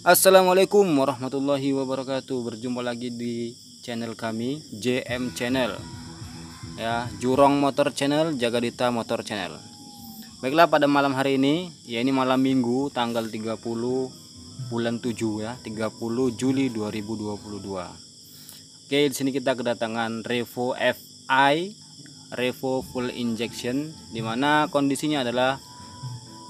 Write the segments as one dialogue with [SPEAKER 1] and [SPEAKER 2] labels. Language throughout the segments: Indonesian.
[SPEAKER 1] Assalamualaikum warahmatullahi wabarakatuh. Berjumpa lagi di channel kami JM Channel, ya, Jurong Motor Channel, Jagadita Motor Channel. Baiklah, pada malam hari ini, ya, ini malam Minggu tanggal 30 bulan 7 ya, 30 Juli 2022. Oke, di sini kita kedatangan Revo FI, Revo Full Injection, dimana kondisinya adalah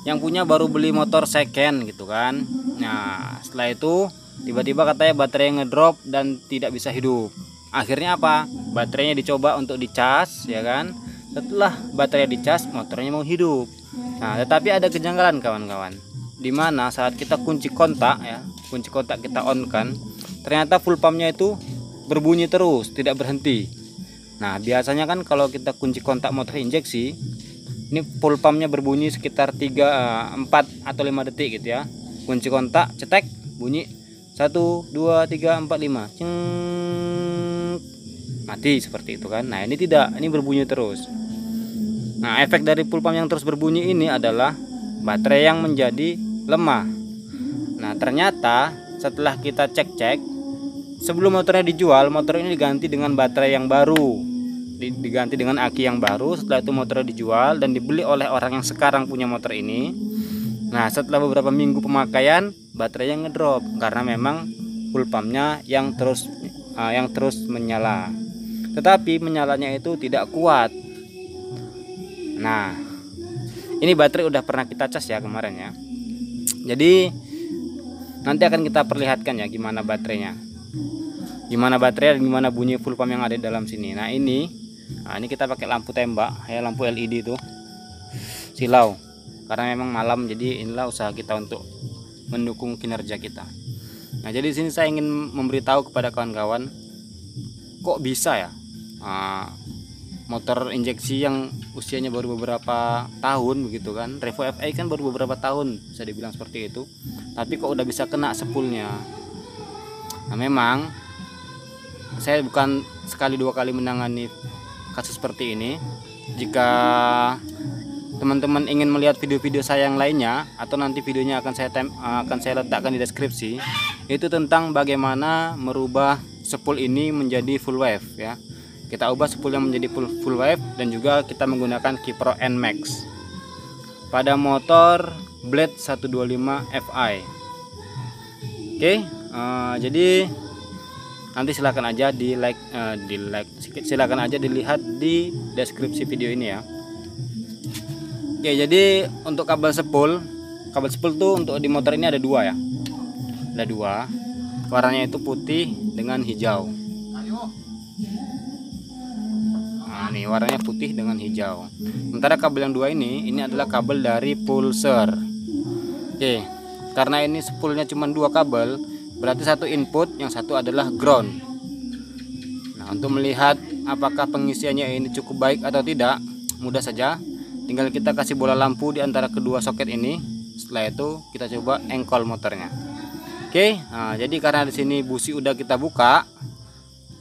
[SPEAKER 1] yang punya baru beli motor second gitu kan. Nah, setelah itu tiba-tiba katanya baterai ngedrop dan tidak bisa hidup. Akhirnya apa? Baterainya dicoba untuk dicas, ya kan. Setelah baterai dicas, motornya mau hidup. Nah, tetapi ada kejanggalan kawan-kawan. Dimana saat kita kunci kontak ya, kunci kontak kita on kan, ternyata full pumpnya itu berbunyi terus, tidak berhenti. Nah, biasanya kan kalau kita kunci kontak motor injeksi, ini full pumpnya berbunyi sekitar 3, 4 atau 5 detik gitu ya. Kunci kontak cetek, bunyi 1 2 3 4 5, ceng, mati seperti itu kan. Nah, ini tidak, ini berbunyi terus. Nah, efek dari full pump yang terus berbunyi ini adalah baterai yang menjadi lemah. Nah, ternyata setelah kita cek-cek, sebelum motornya dijual, motor ini diganti dengan baterai yang baru, diganti dengan aki yang baru. Setelah itu motornya dijual dan dibeli oleh orang yang sekarang punya motor ini. Nah, setelah beberapa minggu pemakaian, baterainya ngedrop karena memang full pumpnya yang terus menyala, tetapi menyalanya itu tidak kuat. Nah, ini baterai udah pernah kita cas ya kemarin ya, jadi nanti akan kita perlihatkan ya gimana baterainya, gimana bunyi full pump yang ada di dalam sini. Nah, ini kita pakai lampu tembak ya, lampu LED itu silau, karena memang malam, jadi inilah usaha kita untuk mendukung kinerja kita. Nah, jadi di sini saya ingin memberitahu kepada kawan-kawan, kok bisa ya motor injeksi yang usianya baru beberapa tahun begitu kan, Revo FI kan baru beberapa tahun, bisa dibilang seperti itu, tapi kok udah bisa kena sepulnya. Nah, memang saya bukan sekali dua kali menangani kasus seperti ini. Jika teman-teman ingin melihat video-video saya yang lainnya, atau nanti videonya akan saya letakkan di deskripsi, itu tentang bagaimana merubah sepul ini menjadi full wave ya. Kita ubah sepulnya menjadi full wave, dan juga kita menggunakan Kipro NMAX pada motor Blade 125 Fi. Oke, jadi nanti silakan aja silakan aja dilihat di deskripsi video ini ya. Oke, jadi untuk kabel sepul tuh untuk di motor ini ada dua ya, ada dua, warnanya itu putih dengan hijau. Nah, ini warnanya putih dengan hijau. Sementara kabel yang dua ini adalah kabel dari pulser. Oke, karena ini sepulnya cuma dua kabel, berarti satu input, yang satu adalah ground. Nah, untuk melihat apakah pengisiannya ini cukup baik atau tidak, mudah saja, tinggal kita kasih bola lampu di antara kedua soket ini. Setelah itu kita coba engkol motornya. Oke, nah, jadi karena di sini busi udah kita buka,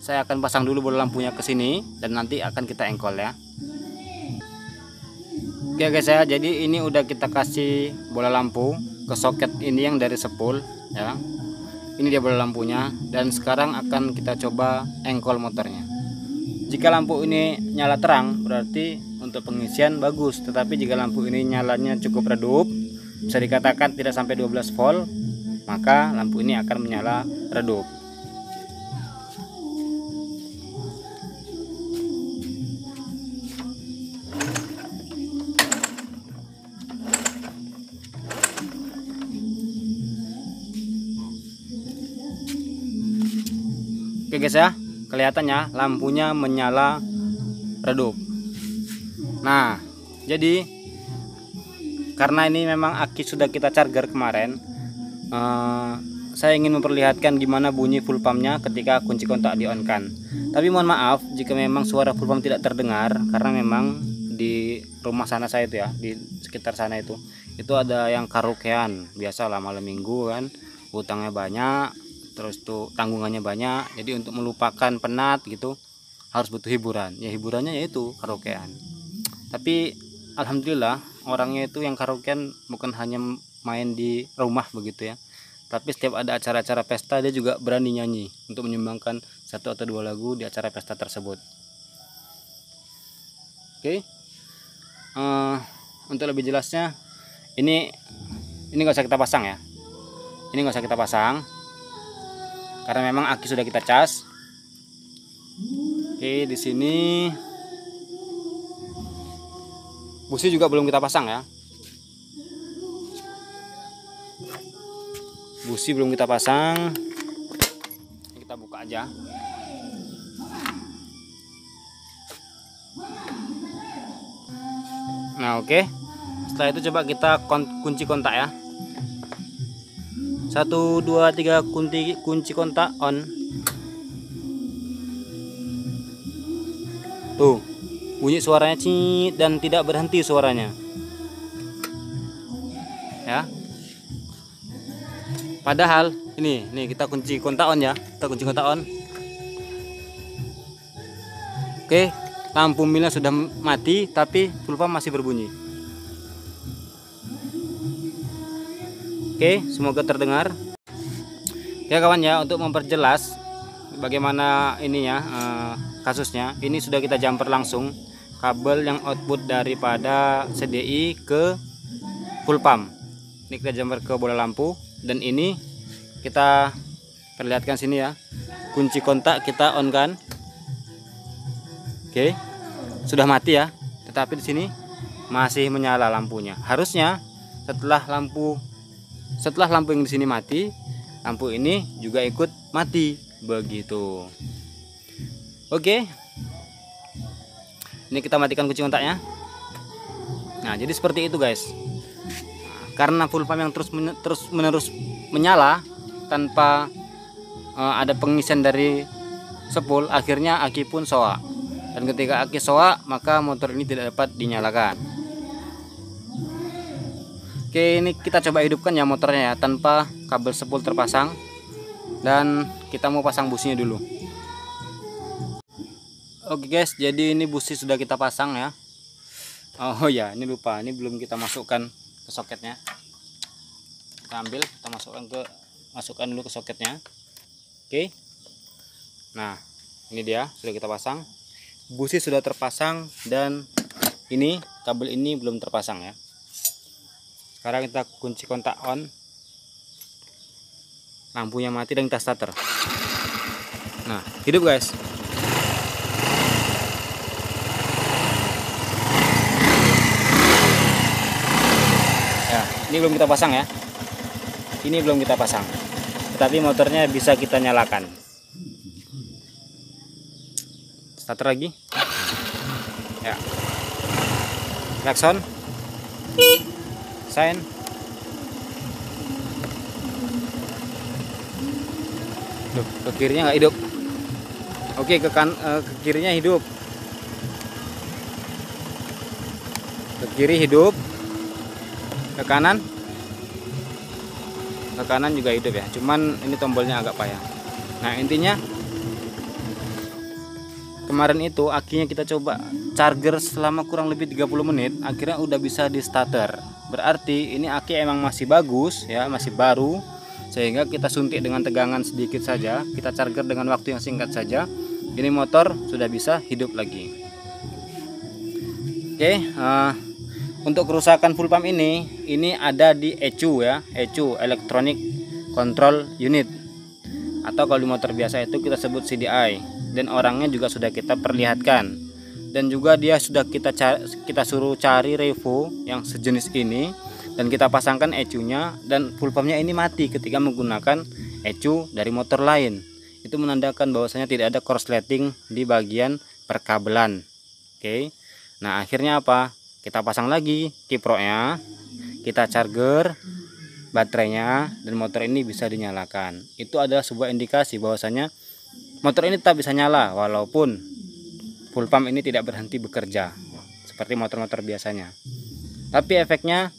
[SPEAKER 1] saya akan pasang dulu bola lampunya ke sini dan nanti akan kita engkol ya. Oke guys ya, jadi ini udah kita kasih bola lampu ke soket ini yang dari sepul ya. Ini dia bola lampunya, dan sekarang akan kita coba engkol motornya. Jika lampu ini nyala terang, berarti untuk pengisian bagus, tetapi jika lampu ini nyalanya cukup redup, bisa dikatakan tidak sampai 12 volt, maka lampu ini akan menyala redup. Oke guys ya, kelihatannya lampunya menyala redup. Nah, jadi karena ini memang aki sudah kita charger kemarin, saya ingin memperlihatkan gimana bunyi full pumpnya ketika kunci kontak di on kan. Tapi mohon maaf jika memang suara full pump tidak terdengar, karena memang di rumah sana saya itu ya, di sekitar sana itu ada yang karaokean. Biasalah malam minggu kan, utangnya banyak, terus tuh tanggungannya banyak, jadi untuk melupakan penat gitu harus butuh hiburan. Ya, hiburannya yaitu karaokean. Tapi alhamdulillah orangnya itu yang karaokean bukan hanya main di rumah begitu ya, tapi setiap ada acara-acara pesta dia juga berani nyanyi untuk menyumbangkan 1 atau 2 lagu di acara pesta tersebut. Oke. Untuk lebih jelasnya, ini nggak usah kita pasang ya. Ini nggak usah kita pasang karena memang aki sudah kita cas. Oke, di sini busi juga belum kita pasang ya. Busi belum kita pasang. Kita buka aja. Nah, oke. Setelah itu coba kita kunci kontak ya. 1 2 3 kunci kontak on. Tuh, bunyi suaranya cit dan tidak berhenti suaranya. Ya. Padahal ini kita kunci kontak on ya. Kita kunci kontak on. Oke, lampu milnya sudah mati tapi full pump masih berbunyi. Oke, semoga terdengar. Ya kawan ya, untuk memperjelas bagaimana ininya kasusnya, ini sudah kita jumper langsung kabel yang output daripada CDI ke full pump. Ini kita jumper ke bola lampu dan ini kita perlihatkan sini ya. Kunci kontak kita on kan. Oke. Sudah mati ya, tetapi di sini masih menyala lampunya. Harusnya setelah lampu yang di sini mati, lampu ini juga ikut mati begitu. Oke. Ini kita matikan kunci kontaknya. Nah, jadi seperti itu guys. Karena full pump yang terus menerus menyala tanpa ada pengisian dari spool, akhirnya aki pun soak. Dan ketika aki soak, maka motor ini tidak dapat dinyalakan. Oke, ini kita coba hidupkan ya motornya ya, tanpa kabel spool terpasang. Dan kita mau pasang businya dulu. Oke guys, jadi ini busi sudah kita pasang ya. Oh ya, ini lupa, ini belum kita masukkan ke soketnya. Kita ambil, kita masukkan dulu ke soketnya. Oke. Nah, ini dia sudah kita pasang. Busi sudah terpasang dan ini kabel ini belum terpasang ya. Sekarang kita kunci kontak on. Lampunya mati dan kita starter. Nah, hidup guys. Ya, ini belum kita pasang ya. Ini belum kita pasang. Tetapi motornya bisa kita nyalakan. Starter lagi. Ya. Klakson. Sign. Loh, ke kirinya nggak hidup. Oke, ke kirinya hidup. Ke kiri hidup. Ke kanan. Ke kanan juga hidup ya. Cuman ini tombolnya agak payah. Nah, intinya kemarin itu akinya kita coba charger selama kurang lebih 30 menit, akhirnya udah bisa di starter. Berarti ini aki emang masih bagus ya, masih baru, sehingga kita suntik dengan tegangan sedikit saja, kita charger dengan waktu yang singkat saja, ini motor sudah bisa hidup lagi. Oke, untuk kerusakan full pump ini ada di ECU ya, ECU Electronic Control Unit, atau kalau di motor biasa itu kita sebut CDI. Dan orangnya juga sudah kita perlihatkan, dan juga dia sudah kita suruh cari revo yang sejenis ini, dan kita pasangkan ECU-nya, dan full pumpnya ini mati ketika menggunakan ECU dari motor lain. Itu menandakan bahwasanya tidak ada korsleting di bagian perkabelan. Oke. Nah, akhirnya apa? Kita pasang lagi kiproknya, kita charger baterainya, dan motor ini bisa dinyalakan. Itu adalah sebuah indikasi bahwasanya motor ini tetap bisa nyala walaupun full pump ini tidak berhenti bekerja seperti motor-motor biasanya. Tapi efeknya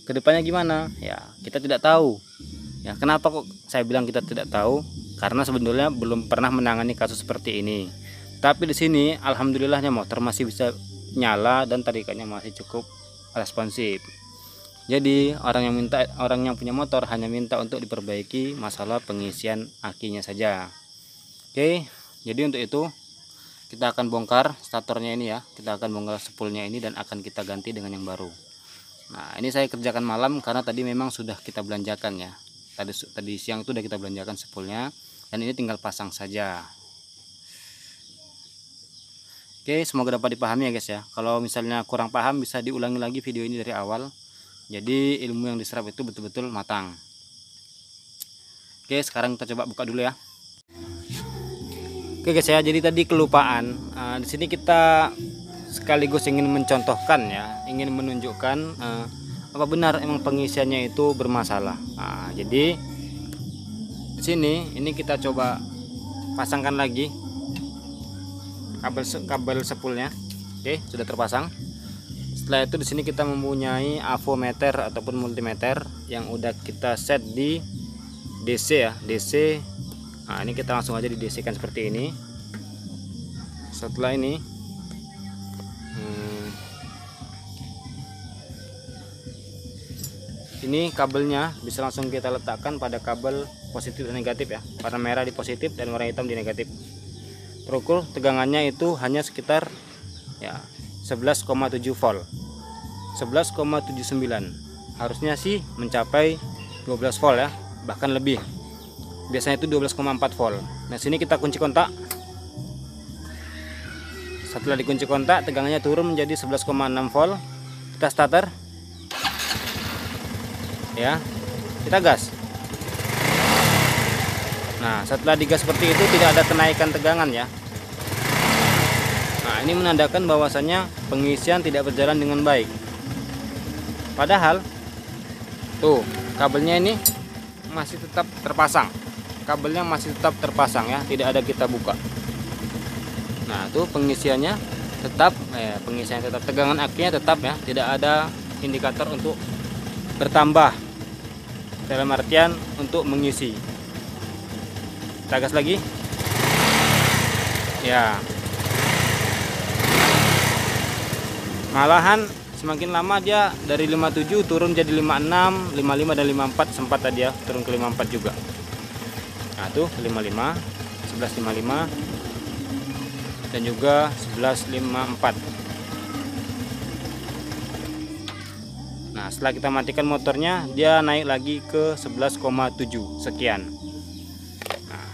[SPEAKER 1] kedepannya gimana? Ya, kita tidak tahu. Ya, kenapa kok saya bilang kita tidak tahu? Karena sebenarnya belum pernah menangani kasus seperti ini. Tapi di sini alhamdulillahnya motor masih bisa nyala dan tarikannya masih cukup responsif. Jadi orang yang punya motor hanya minta untuk diperbaiki masalah pengisian akinya saja. Oke, jadi untuk itu kita akan bongkar statornya ini ya. Kita akan bongkar spoolnya ini dan akan kita ganti dengan yang baru. Nah, ini saya kerjakan malam karena tadi memang sudah kita belanjakan ya. Tadi siang itu sudah kita belanjakan spoolnya dan ini tinggal pasang saja. Oke, semoga dapat dipahami ya guys ya. Kalau misalnya kurang paham bisa diulangi lagi video ini dari awal. Jadi ilmu yang diserap itu betul-betul matang. Oke, sekarang kita coba buka dulu ya. Oke guys ya, jadi tadi kelupaan. Di sini kita sekaligus ingin mencontohkan ya, ingin menunjukkan apa benar emang pengisiannya itu bermasalah. Jadi di sini ini kita coba pasangkan lagi kabel spoolnya. Oke, sudah terpasang. Setelah itu di sini kita mempunyai avometer ataupun multimeter yang udah kita set di DC ya, DC. Nah, ini kita langsung aja di DC kan seperti ini. Setelah ini kabelnya bisa langsung kita letakkan pada kabel positif dan negatif ya. Warna merah di positif dan warna hitam di negatif. Terukur tegangannya itu hanya sekitar ya 11,7 volt. 11,79. Harusnya sih mencapai 12 volt ya, bahkan lebih. Biasanya itu 12,4 volt. Nah, sini kita kunci kontak. Setelah dikunci kontak, tegangannya turun menjadi 11,6 volt. Kita starter. Ya. Kita gas. Nah, setelah digas seperti itu tidak ada kenaikan tegangan ya. Nah, ini menandakan bahwasannya pengisian tidak berjalan dengan baik. Padahal tuh, kabelnya ini masih tetap terpasang. Kabelnya masih tetap terpasang ya, tidak ada kita buka. Nah, tuh pengisiannya tetap tegangan akinya tetap ya, tidak ada indikator untuk bertambah. Dalam artian untuk mengisi. Kita gas lagi. Ya. Malahan semakin lama dia dari 57 turun jadi 56, 55 dan 54 sempat tadi ya, turun ke 54 juga. Nah, tuh 55, 1155 dan juga 1154. Nah, setelah kita matikan motornya, dia naik lagi ke 11,7 sekian. Nah,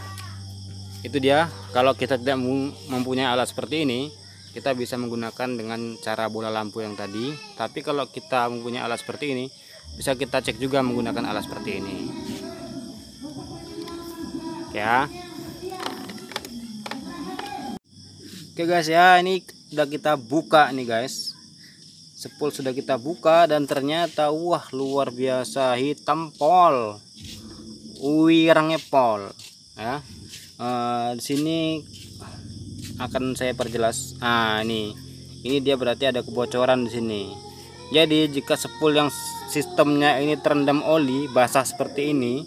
[SPEAKER 1] itu dia. Kalau kita tidak mempunyai alat seperti ini, kita bisa menggunakan dengan cara bola lampu yang tadi. Tapi kalau kita mempunyai alat seperti ini, bisa kita cek juga menggunakan alat seperti ini. Ya. Oke guys ya, ini sudah kita buka nih guys. Spool sudah kita buka dan ternyata wah luar biasa hitam pol. Wirangnya pol ya. Di sini akan saya perjelas. Ini dia berarti ada kebocoran di sini. Jadi jika spool yang sistemnya ini terendam oli basah seperti ini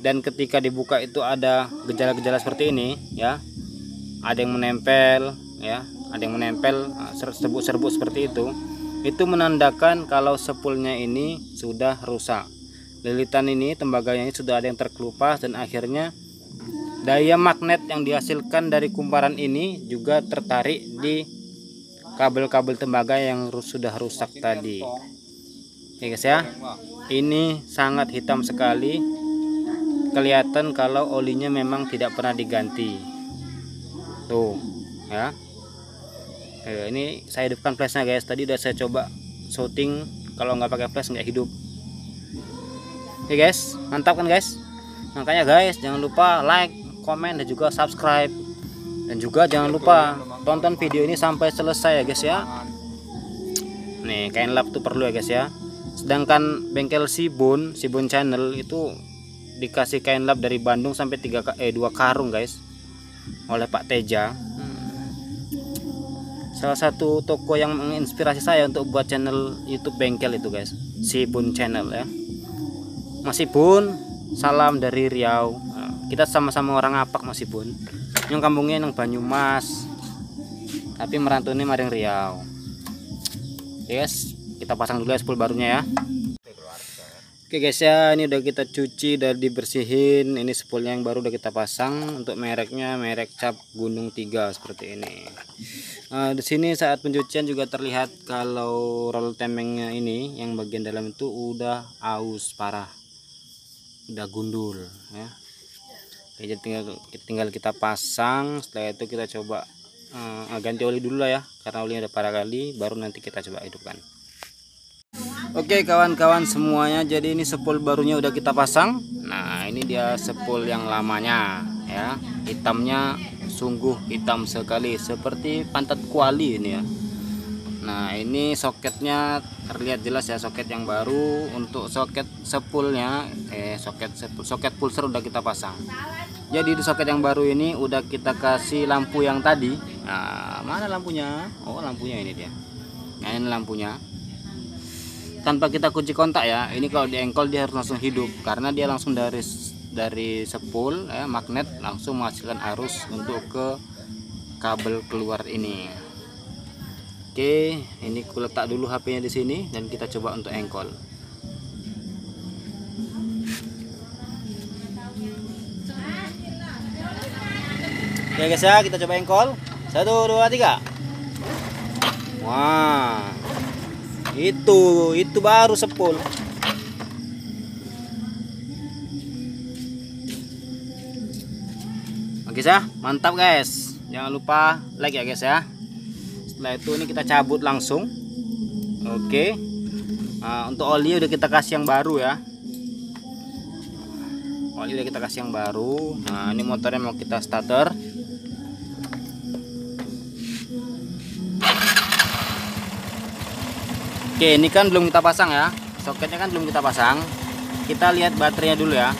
[SPEAKER 1] dan ketika dibuka itu ada gejala-gejala seperti ini ya, ada yang menempel ya, ada yang menempel serbuk-serbuk seperti itu menandakan kalau spoolnya ini sudah rusak. Lilitan ini, tembaganya ini sudah ada yang terkelupas dan akhirnya daya magnet yang dihasilkan dari kumparan ini juga tertarik di kabel-kabel tembaga yang sudah rusak tadi. Oke guys ya, ini sangat hitam sekali. Kelihatan kalau olinya memang tidak pernah diganti. Tuh ya. Ini saya hidupkan flashnya guys. Tadi udah saya coba shooting, kalau nggak pakai flash nggak hidup. Oke guys, mantap kan guys. Makanya guys, jangan lupa like, komen dan juga subscribe. Dan juga jangan lupa tonton video ini sampai selesai ya guys ya. Nih, kain lap tuh perlu ya guys ya. Sedangkan bengkel Sibun Channel itu dikasih kain lap dari Bandung sampai 2 karung guys oleh Pak Teja. Salah satu toko yang menginspirasi saya untuk buat channel YouTube bengkel itu guys, Sibun Channel ya. Mas Sibun, salam dari Riau. Kita sama-sama orang Apak Mas Sibun. Yang kampungnya yang Banyumas, tapi merantaunya maring Riau. Yes, kita pasang dulu ya spool barunya ya. Oke guys ya, ini udah kita cuci dan dibersihin. Ini spoolnya yang baru udah kita pasang. Untuk mereknya merek cap Gunung 3 seperti ini. Di sini saat pencucian juga terlihat kalau roll temengnya ini yang bagian dalam itu udah aus parah, udah gundul ya. Oke, jadi tinggal kita pasang. Setelah itu kita coba ganti oli dulu lah ya, karena olinya udah parah kali. Baru nanti kita coba hidupkan. Oke kawan-kawan semuanya, jadi ini spool barunya udah kita pasang. Nah ini dia spool yang lamanya ya, hitamnya sungguh hitam sekali seperti pantat kuali ini ya. Nah ini soketnya terlihat jelas ya, soket yang baru. Untuk soket spoolnya soket pulser udah kita pasang. Jadi di soket yang baru ini udah kita kasih lampu yang tadi. Nah mana lampunya? Oh lampunya ini dia. Nah ini lampunya tanpa kita kunci kontak ya. Ini kalau di engkol dia harus langsung hidup karena dia langsung dari spool ya, magnet langsung menghasilkan arus untuk ke kabel keluar ini. Oke, ini aku letak dulu HP-nya di sini dan kita coba untuk engkol. Oke guys ya, kita coba engkol. 1, 2, 3. Wah. Itu baru spool. Oke ya, mantap guys. Jangan lupa like ya guys ya. Setelah itu ini kita cabut langsung. Oke. Nah, untuk oli udah kita kasih yang baru ya. Oli udah kita kasih yang baru. Nah, ini motornya mau kita starter. Oke, ini kan belum kita pasang ya. Soketnya kan belum kita pasang. Kita lihat baterainya dulu ya.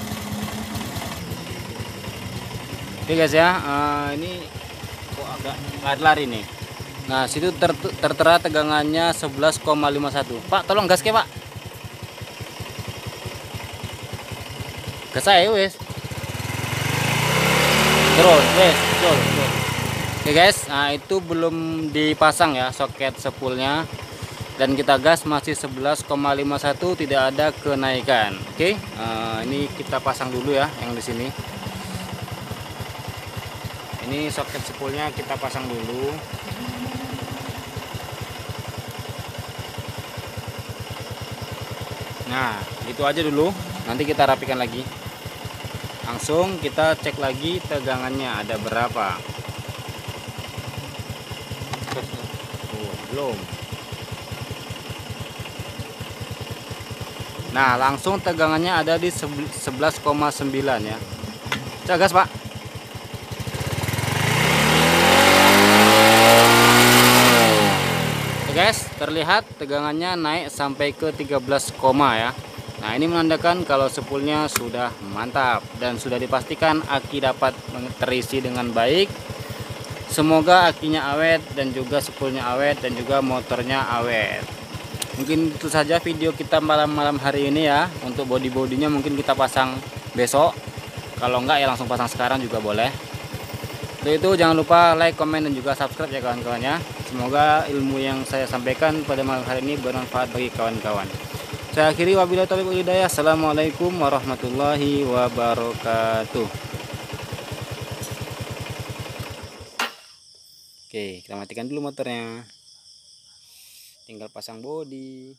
[SPEAKER 1] Oke guys ya, ini kok agak lari nih. Nah, situ tertera tegangannya 11,51. Pak, tolong gas ke Pak. Gas saya wes. Terus, wes, terus. Oke guys, nah itu belum dipasang ya soket spoolnya. Dan kita gas masih 11,51, tidak ada kenaikan. Oke, ini kita pasang dulu ya yang di sini. Ini soket spoolnya kita pasang dulu. Nah, itu aja dulu. Nanti kita rapikan lagi. Langsung kita cek lagi tegangannya ada berapa. Belum. Nah langsung tegangannya ada di 11,9 ya. Coba gas Pak. Oke guys, terlihat tegangannya naik sampai ke 13, ya. Nah ini menandakan kalau spoolnya sudah mantap dan sudah dipastikan aki dapat terisi dengan baik. Semoga akinya awet dan juga spoolnya awet dan juga motornya awet. Mungkin itu saja video kita malam hari ini ya. Untuk body-bodinya mungkin kita pasang besok. Kalau enggak ya langsung pasang sekarang juga boleh. Untuk itu jangan lupa like, komen, dan juga subscribe ya kawan-kawannya. Semoga ilmu yang saya sampaikan pada malam hari ini bermanfaat bagi kawan-kawan. Saya akhiri, wabillahi taufiq wal hidayah. Assalamualaikum warahmatullahi wabarakatuh. Oke, kita matikan dulu motornya. Tinggal pasang bodi.